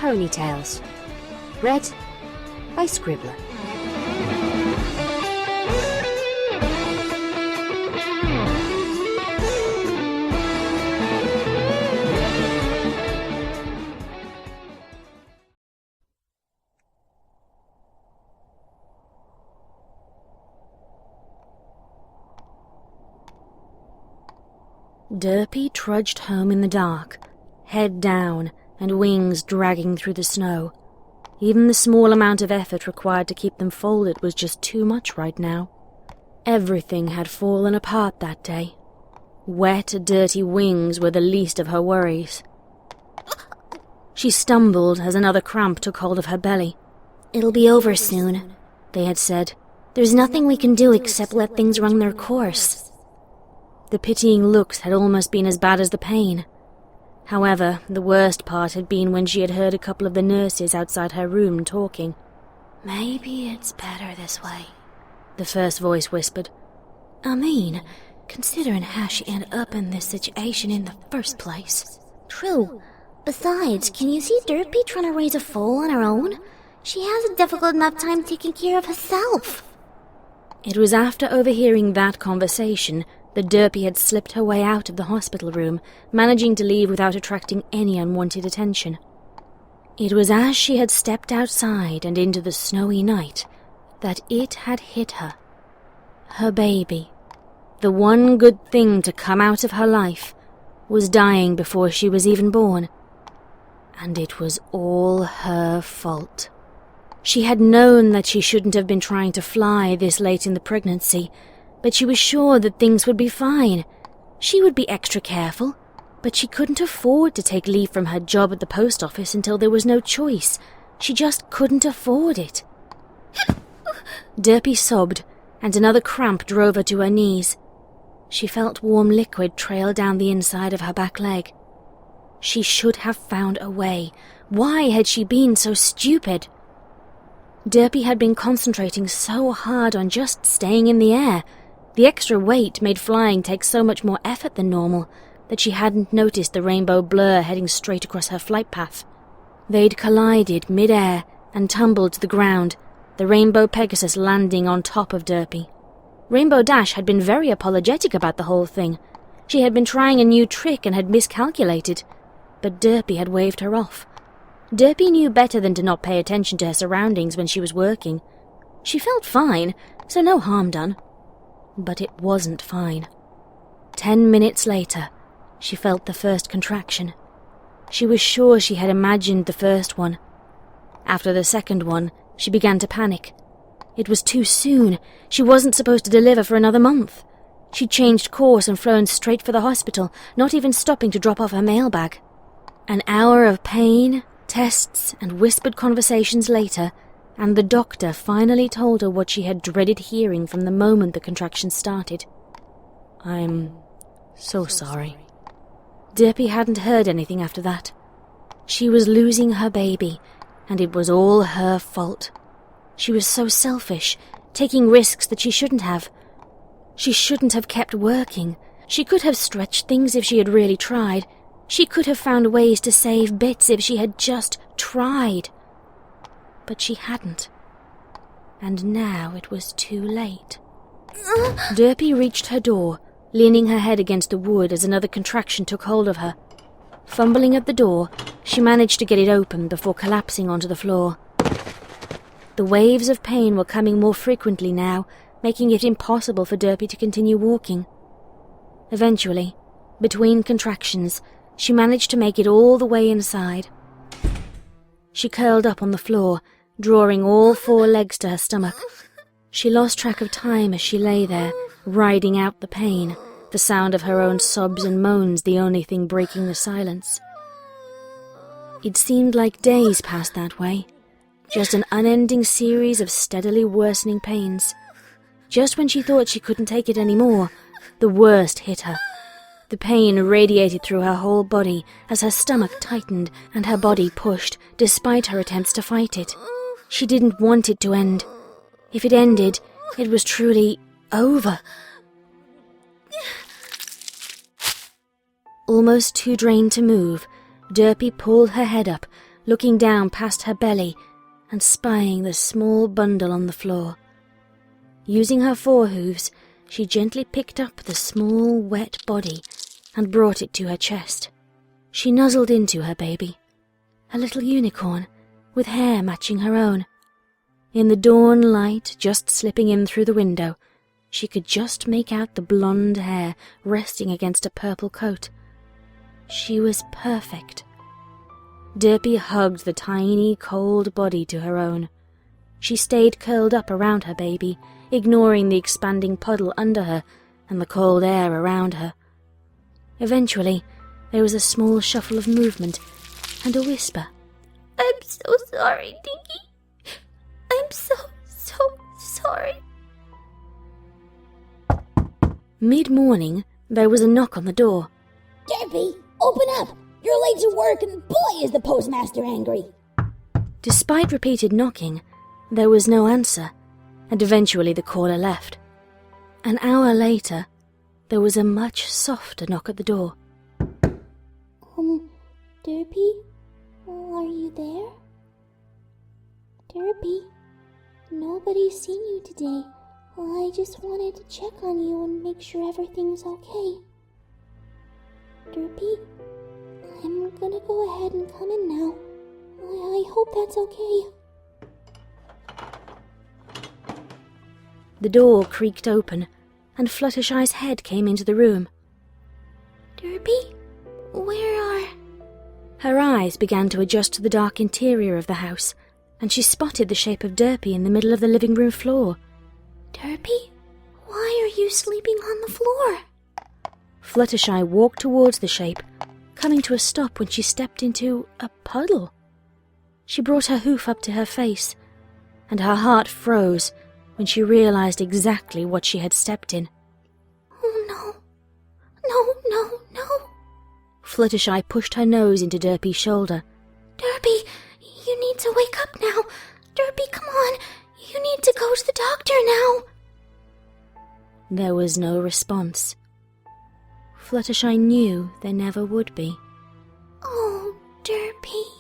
Ponytails. Read by Scribbler. Derpy trudged home in the dark, head down and wings dragging through the snow. Even the small amount of effort required to keep them folded was just too much right now. Everything had fallen apart that day. Wet, dirty wings were the least of her worries. She stumbled as another cramp took hold of her belly. "It'll be over soon," they had said. "There's nothing we can do except let things run their course." The pitying looks had almost been as bad as the pain. However, the worst part had been when she had heard a couple of the nurses outside her room talking. "Maybe it's better this way," the first voice whispered. "I mean, considering how she ended up in this situation in the first place." "True. Besides, can you see Derpy trying to raise a foal on her own? She has a difficult enough time taking care of herself." It was after overhearing that conversation that Derpy had slipped her way out of the hospital room, managing to leave without attracting any unwanted attention. It was as she had stepped outside and into the snowy night that it had hit her. Her baby, the one good thing to come out of her life, was dying before she was even born. And it was all her fault. She had known that she shouldn't have been trying to fly this late in the pregnancy, but she was sure that things would be fine. She would be extra careful, but she couldn't afford to take leave from her job at the post office until there was no choice. She just couldn't afford it. Derpy sobbed, and another cramp drove her to her knees. She felt warm liquid trail down the inside of her back leg. She should have found a way. Why had she been so stupid? Derpy had been concentrating so hard on just staying in the air. The extra weight made flying take so much more effort than normal that she hadn't noticed the rainbow blur heading straight across her flight path. They'd collided mid-air and tumbled to the ground, the Rainbow Pegasus landing on top of Derpy. Rainbow Dash had been very apologetic about the whole thing. She had been trying a new trick and had miscalculated, but Derpy had waved her off. Derpy knew better than to not pay attention to her surroundings when she was working. She felt fine, so no harm done. But it wasn't fine. 10 minutes later, she felt the first contraction. She was sure she had imagined the first one. After the second one, she began to panic. It was too soon. She wasn't supposed to deliver for another month. She changed course and flown straight for the hospital, not even stopping to drop off her mailbag. An hour of pain, tests, and whispered conversations later, and the doctor finally told her what she had dreaded hearing from the moment the contractions started. "I'm so sorry." Derpy hadn't heard anything after that. She was losing her baby, and it was all her fault. She was so selfish, taking risks that she shouldn't have. She shouldn't have kept working. She could have stretched things if she had really tried. She could have found ways to save bits if she had just tried. But she hadn't. And now it was too late. Derpy reached her door, leaning her head against the wood as another contraction took hold of her. Fumbling at the door, she managed to get it open before collapsing onto the floor. The waves of pain were coming more frequently now, making it impossible for Derpy to continue walking. Eventually, between contractions, she managed to make it all the way inside. She curled up on the floor, drawing all 4 legs to her stomach. She lost track of time as she lay there, riding out the pain, the sound of her own sobs and moans the only thing breaking the silence. It seemed like days passed that way, just an unending series of steadily worsening pains. Just when she thought she couldn't take it anymore, the worst hit her. The pain radiated through her whole body as her stomach tightened and her body pushed, despite her attempts to fight it. She didn't want it to end. If it ended, it was truly over. Almost too drained to move, Derpy pulled her head up, looking down past her belly and spying the small bundle on the floor. Using her forehooves, she gently picked up the small, wet body and brought it to her chest. She nuzzled into her baby, a little unicorn with hair matching her own. In the dawn light just slipping in through the window, she could just make out the blonde hair resting against a purple coat. She was perfect. Derpy hugged the tiny, cold body to her own. She stayed curled up around her baby, ignoring the expanding puddle under her and the cold air around her. Eventually, there was a small shuffle of movement and a whisper. I'm so sorry, Dinky. I'm so sorry. Mid-morning, there was a knock on the door. Derpy, open up! You're late to work and boy is the postmaster angry. Despite repeated knocking, there was no answer, and eventually the caller left. An hour later, there was a much softer knock at the door. Derpy? Are you there? Derpy? Nobody's seen you today. I just wanted to check on you and make sure everything's okay. Derpy? I'm gonna go ahead and come in now. I hope that's okay. The door creaked open, and Fluttershy's head came into the room. Derpy? Where are... Her eyes began to adjust to the dark interior of the house, and she spotted the shape of Derpy in the middle of the living room floor. Derpy? Why are you sleeping on the floor? Fluttershy walked towards the shape, coming to a stop when she stepped into a puddle. She brought her hoof up to her face, and her heart froze when she realized exactly what she had stepped in. Oh no. No. Fluttershy pushed her nose into Derpy's shoulder. Derpy, you need to wake up now. Derpy, come on. You need to go to the doctor now. There was no response. Fluttershy knew there never would be. Oh, Derpy.